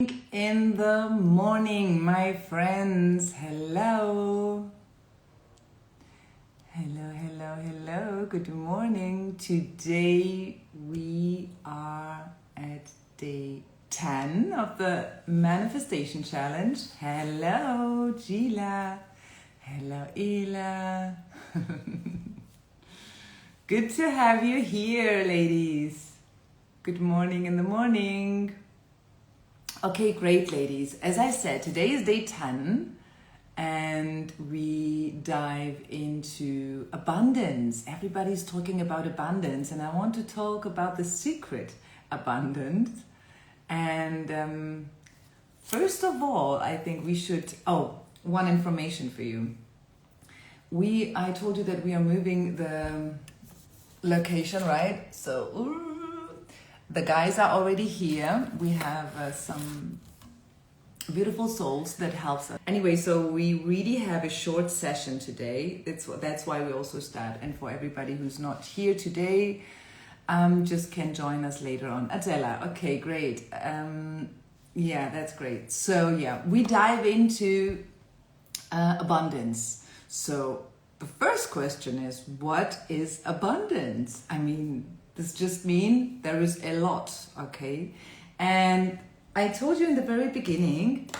In the morning, my friends. Hello. Hello. Good morning. Today we are at day 10 of the manifestation challenge. Hello, Gila. Hello, Ela. Good to have you here, ladies. Good morning in the morning. Okay, great, ladies. As I said, today is day 10 and we dive into abundance. Everybody's talking about abundance and I want to talk about the secret abundance. And first of all, I think we should... one information for you. I told you that we are moving the location, right? So... the guys are already here. We have some beautiful souls that helps us. Anyway, so we really have a short session today. That's why we also start. And for everybody who's not here today, just can join us later on. Adela, okay, great. Yeah, that's great. So yeah, we dive into abundance. So the first question is, what is abundance? I mean, this just means there is a lot, okay? And I told you in the very beginning,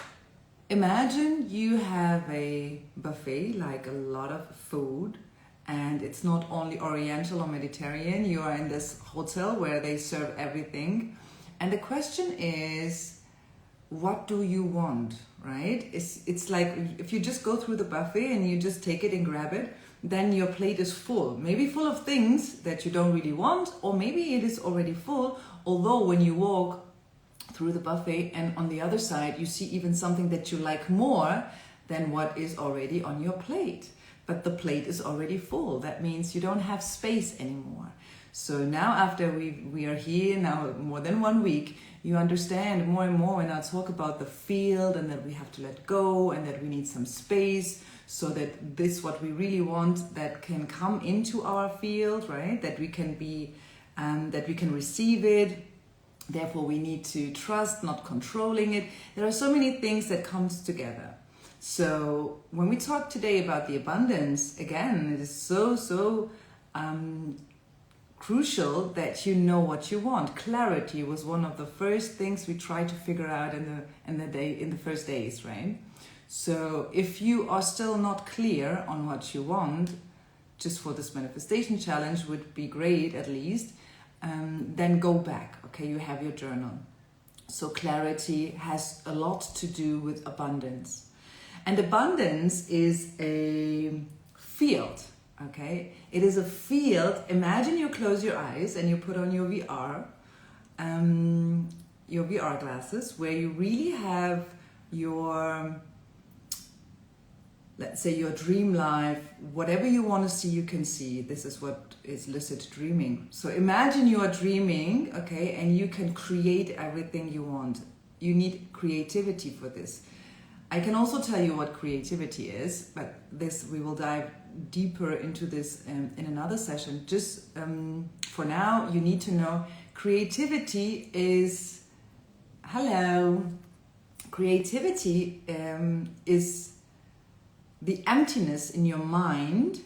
imagine you have a buffet, like a lot of food, and it's not only Oriental or Mediterranean, you are in this hotel where they serve everything. And the question is, what do you want, right? It's like if you just go through the buffet and you just take it and grab it, then your plate is full. Maybe full of things that you don't really want, or maybe it is already full, although when you walk through the buffet and on the other side, you see even something that you like more than what is already on your plate. But the plate is already full. That means you don't have space anymore. So now after we are here now more than 1 week, you understand more and more when I talk about the field and that we have to let go and that we need some space so that this what we really want that can come into our field, right? That we can be, that we can receive it. Therefore, we need to trust, not controlling it. There are so many things that comes together. So when we talk today about the abundance, again, it is so crucial that you know what you want. Clarity was one of the first things we tried to figure out in the first days, right? So if you are still not clear on what you want, just for this manifestation challenge would be great at least, then go back, okay? You have your journal. So clarity has a lot to do with abundance. And abundance is a field, okay? It is a field. Imagine you close your eyes and you put on your VR glasses where you really have your... let's say your dream life, whatever you want to see, you can see. This is what is lucid dreaming. So imagine you are dreaming, okay, and you can create everything you want. You need creativity for this. I can also tell you what creativity is, but this we will dive deeper into this in another session. Just for now, you need to know creativity is... Hello. Creativity is the emptiness in your mind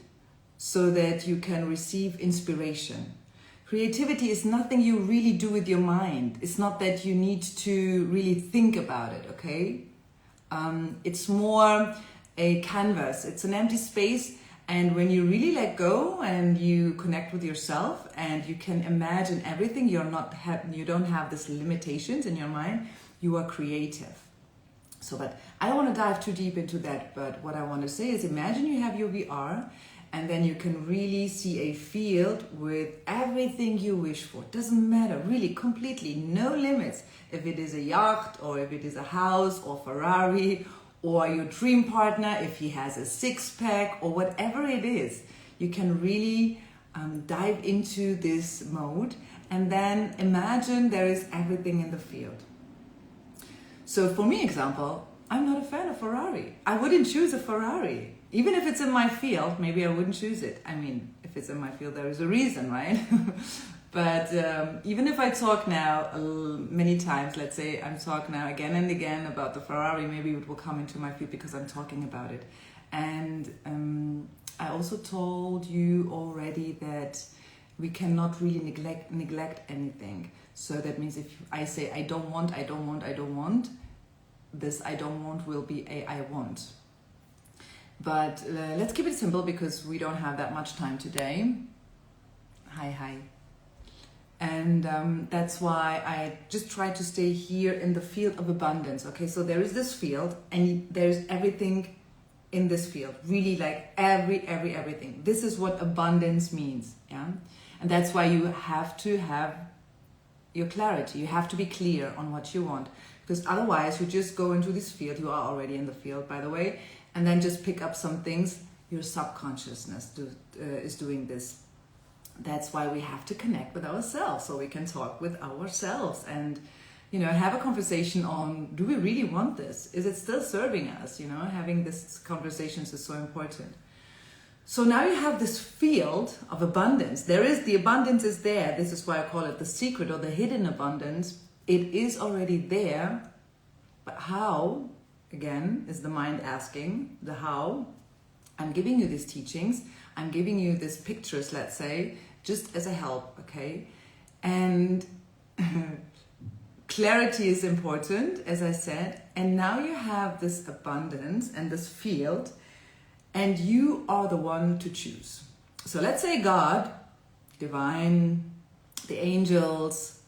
so that you can receive inspiration. Creativity is nothing you really do with your mind. It's not that you need to really think about it, okay? It's more a canvas. It's an empty space, and when you really let go and you connect with yourself and you can imagine everything, you don't have these limitations in your mind, you are creative. So, but I don't want to dive too deep into that, but what I want to say is imagine you have your VR and then you can really see a field with everything you wish for. It doesn't matter, really, completely, no limits. If it is a yacht or if it is a house or Ferrari or your dream partner, if he has a six-pack or whatever it is, you can really dive into this mode and then imagine there is everything in the field. So for me, example, I'm not a fan of Ferrari. I wouldn't choose a Ferrari. Even if it's in my field, maybe I wouldn't choose it. I mean, if it's in my field, there is a reason, right? But even if I talk now many times, let's say I'm talking now again and again about the Ferrari, maybe it will come into my feed because I'm talking about it. And I also told you already that we cannot really neglect anything. So that means if I say I don't want, this I don't want will be a I want. But let's keep it simple because we don't have that much time today. Hi. And that's why I just try to stay here in the field of abundance. Okay, so there is this field and there's everything in this field, really like everything. This is what abundance means, yeah? And that's why you have to have your clarity. You have to be clear on what you want, because otherwise you just go into this field. You are already in the field, by the way, and then just pick up some things. Your subconsciousness is doing this. That's why we have to connect with ourselves, so we can talk with ourselves and, you know, have a conversation on, do we really want this? Is it still serving us? You know, having these conversations is so important. So now you have this field of abundance. The abundance is there. This is why I call it the secret or the hidden abundance. It is already there, but how, again, is the mind asking, the how. I'm giving you these teachings. I'm giving you these pictures, let's say, just as a help, okay? And clarity is important, as I said. And now you have this abundance and this field, and you are the one to choose. So let's say God, divine, the angels,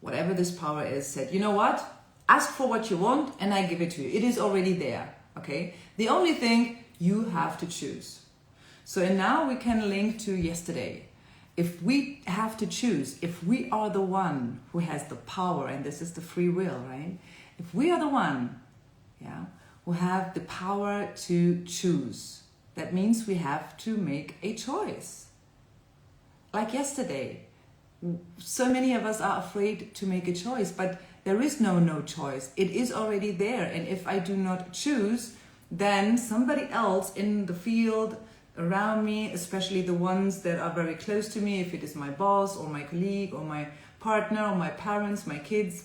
whatever this power is, said, you know what? Ask for what you want and I give it to you. It is already there, okay? The only thing, you have to choose. So and now we can link to yesterday. If we have to choose, if we are the one who has the power, and this is the free will, right? If we are the one, yeah, who have the power to choose, that means we have to make a choice. Like yesterday, so many of us are afraid to make a choice, but there is no choice. It is already there. And if I do not choose, then somebody else in the field around me, especially the ones that are very close to me, if it is my boss or my colleague or my partner or my parents, my kids,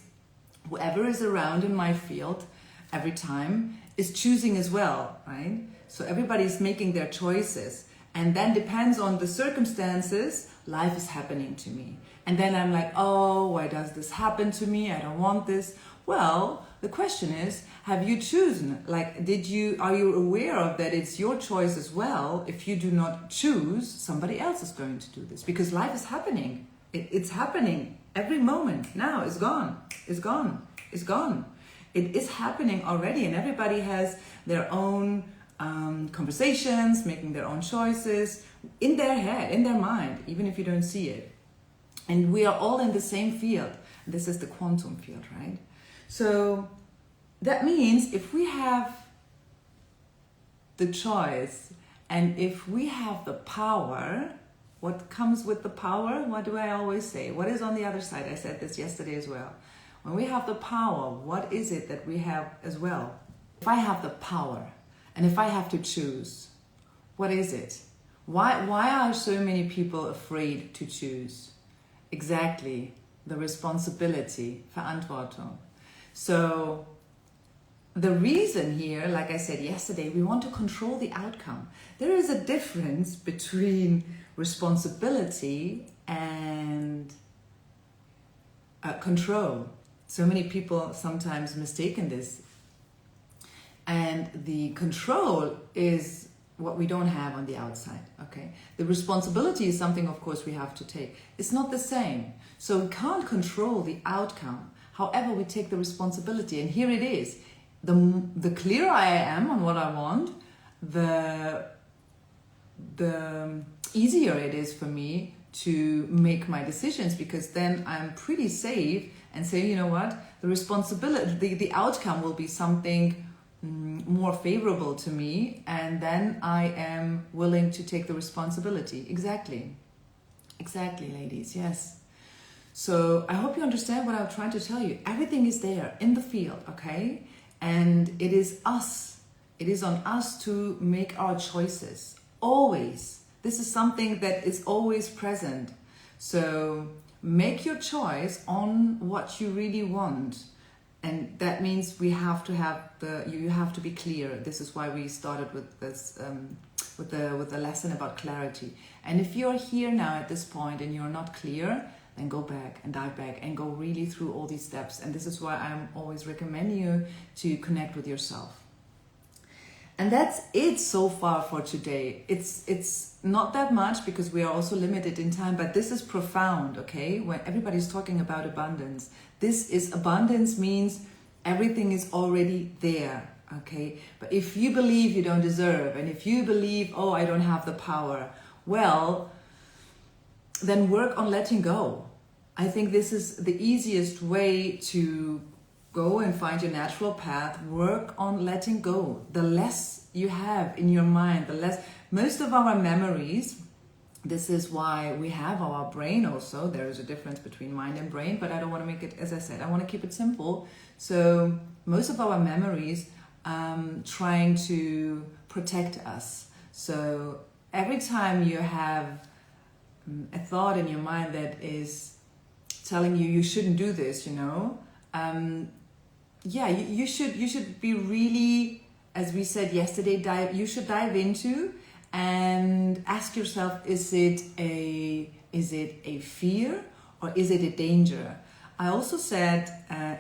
whoever is around in my field every time is choosing as well, right? So everybody's making their choices, and then depends on the circumstances, life is happening to me. And then I'm like, oh, why does this happen to me? I don't want this. Well, the question is, have you chosen? Like, are you aware of that it's your choice as well? If you do not choose, somebody else is going to do this, because life is happening. It's happening every moment. Now it's gone. It's gone. It's gone. It is happening already, and everybody has their own conversations, making their own choices in their head, in their mind, even if you don't see it. And we are all in the same field. This is the quantum field, right? So that means if we have the choice and if we have the power, what comes with the power? What do I always say? What is on the other side? I said this yesterday as well. When we have the power, what is it that we have as well? If I have the power and if I have to choose, what is it? Why are so many people afraid to choose? Exactly, the responsibility, Verantwortung. So the reason here, like I said yesterday, we want to control the outcome. There is a difference between responsibility and control. So many people sometimes mistaken this. And the control is what we don't have on the outside, okay? The responsibility is something, of course, we have to take. It's not the same. So we can't control the outcome. However, we take the responsibility. And here it is. The clearer I am on what I want, the easier it is for me to make my decisions, because then I'm pretty safe and say, you know what, the responsibility, the outcome will be something more favorable to me, and then I am willing to take the responsibility. Exactly, ladies, yes. So I hope you understand what I'm trying to tell you. Everything is there in the field, okay? And it is us. It is on us to make our choices, always. This is something that is always present. So make your choice on what you really want. And that means we have to have you have to be clear. This is why we started with this, with the lesson about clarity. And if you're here now at this point and you're not clear, then go back and dive back and go really through all these steps. And this is why I'm always recommending you to connect with yourself. And that's it so far for today. It's not that much because we are also limited in time, but this is profound, okay? When everybody's talking about abundance, this is abundance means everything is already there, okay? But if you believe you don't deserve, and if you believe, oh, I don't have the power, well, then work on letting go. I think this is the easiest way to go and find your natural path. Work on letting go. The less you have in your mind, the less. Most of our memories, this is why we have our brain also. There is a difference between mind and brain, but I don't want to make it, as I said, I want to keep it simple. So most of our memories trying to protect us. So every time you have a thought in your mind that is telling you shouldn't do this, you should be really, as we said yesterday, you should dive into and ask yourself, is it a fear or is it a danger? I also said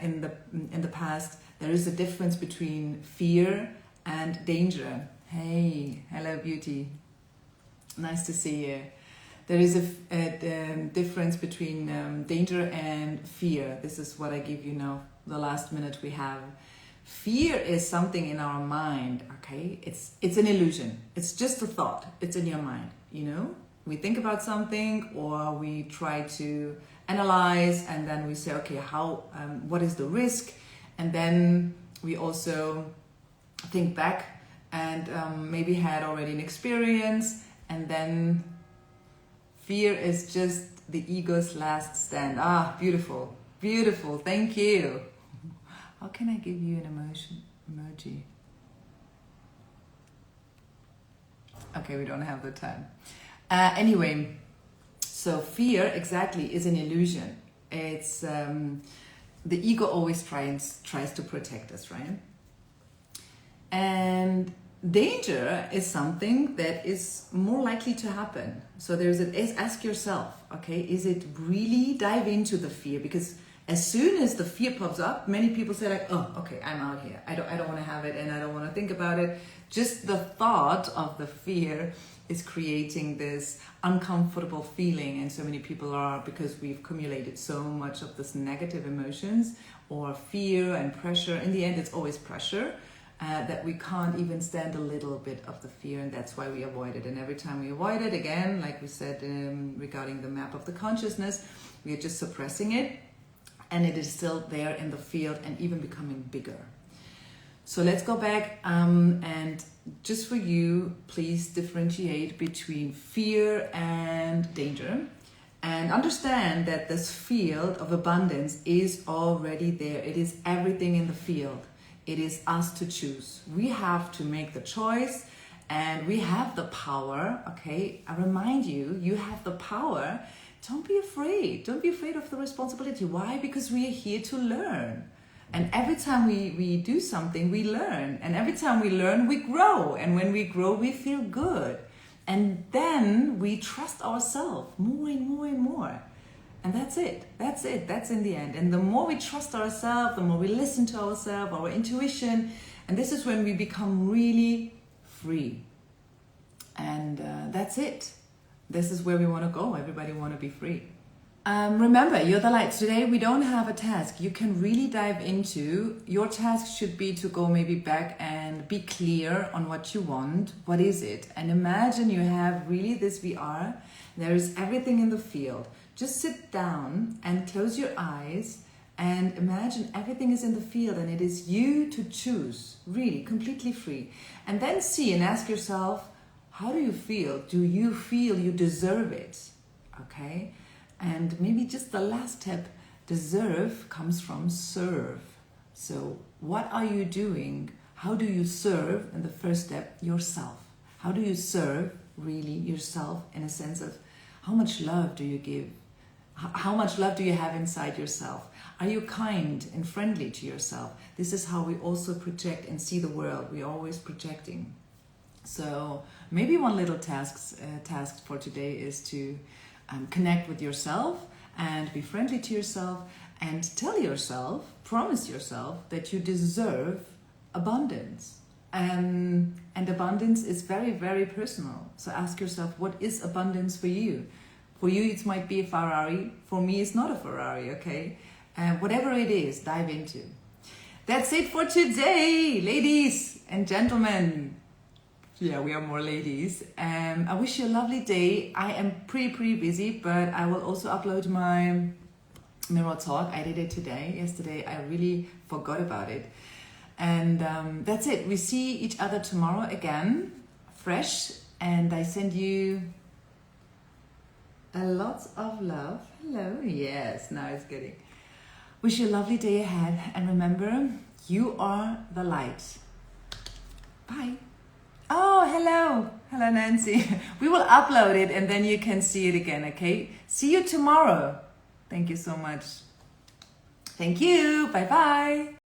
in the past, there is a difference between fear and danger. Hey, hello beauty, nice to see you. There is a difference between danger and fear. This is what I give you now, the last minute we have. Fear is something in our mind, okay? It's an illusion. It's just a thought. It's in your mind, We think about something or we try to analyze and then we say, okay, what is the risk? And then we also think back and maybe had already an experience, and then fear is just the ego's last stand. Ah, beautiful, beautiful, thank you. How can I give you an emoji? Okay, we don't have the time. Anyway, so fear exactly is an illusion. It's the ego always tries to protect us, right? And danger is something that is more likely to happen. So ask yourself, okay, is it really dive into the fear? Because as soon as the fear pops up, many people say like, oh, okay, I'm out here. I don't want to have it and I don't want to think about it. Just the thought of the fear is creating this uncomfortable feeling. And so many people are, because we've accumulated so much of this negative emotions or fear and pressure. In the end, it's always pressure. That we can't even stand a little bit of the fear, and that's why we avoid it. And every time we avoid it, again, like we said regarding the map of the consciousness, we are just suppressing it, and it is still there in the field and even becoming bigger. So let's go back and just for you, please differentiate between fear and danger, and understand that this field of abundance is already there. It is everything in the field. It is us to choose. We have to make the choice and we have the power, okay? I remind you, you have the power. Don't be afraid. Don't be afraid of the responsibility. Why? Because we are here to learn. And every time we do something, we learn. And every time we learn, we grow. And when we grow, we feel good. And then we trust ourselves more and more and more. And that's it. That's it. That's in the end. And the more we trust ourselves, the more we listen to ourselves, our intuition. And this is when we become really free. And that's it. This is where we want to go. Everybody want to be free. Remember, you're the light. Today we don't have a task. You can really dive into. Your task should be to go maybe back and be clear on what you want. What is it? And imagine you have really this VR. There is everything in the field. Just sit down and close your eyes and imagine everything is in the field and it is you to choose, really, completely free. And then see and ask yourself, how do you feel? Do you feel you deserve it? Okay? And maybe just the last step, deserve comes from serve. So what are you doing? How do you serve? In the first step, yourself. How do you serve really yourself in a sense of how much love do you give How much love do you have inside yourself? Are you kind and friendly to yourself? This is how we also project and see the world. We're always projecting. So maybe one little task for today is to connect with yourself and be friendly to yourself and tell yourself, promise yourself that you deserve abundance. And abundance is very, very personal. So ask yourself, what is abundance for you? For you, it might be a Ferrari. For me, it's not a Ferrari, okay? Whatever it is, dive into. That's it for today, ladies and gentlemen. Yeah, we are more ladies. I wish you a lovely day. I am pretty busy, but I will also upload my mirror talk. I did it today. Yesterday, I really forgot about it. And that's it. We see each other tomorrow again, fresh. And I send you a lot of love. Hello. Yes, now it's getting. Wish you a lovely day ahead. And remember, you are the light. Bye. Oh, hello. Hello, Nancy. We will upload it and then you can see it again, okay? See you tomorrow. Thank you so much. Thank you. Bye-bye.